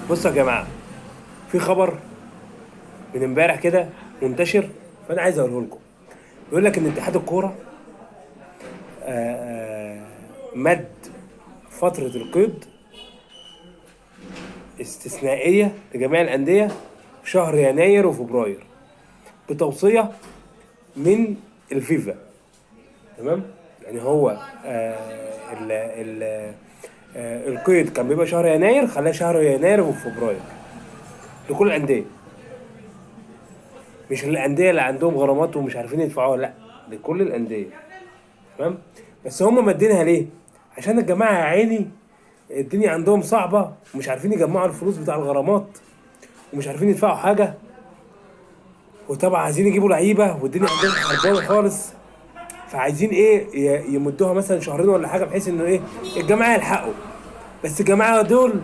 بصوا يا جماعه، في خبر من امبارح كده منتشر، فانا عايز اقوله لكم. بيقول لك ان اتحاد الكوره مد فتره القيد استثنائيه لجميع الانديه في شهر يناير وفبراير بتوصيه من الفيفا. تمام. يعني هو ال ال القيد كان بيبقى شهر يناير، خلاه شهر يناير وفبراير لكل الانديه، مش الانديه اللي عندهم غرامات ومش عارفين يدفعوها، لا، لكل الانديه. تمام. بس هم مدينها ليه؟ عشان الجماعه يا عيني الدنيا عندهم صعبه ومش عارفين يجمعوا الفلوس بتاع الغرامات ومش عارفين يدفعوا حاجه، وطبعا عايزين يجيبوا لعيبه والدنيا عندهم خربانه خالص. فعايزين ايه، يمدوها مثلا شهرين ولا حاجه بحيث انه ايه الجماعه يلحقوا. بس الجماعه دول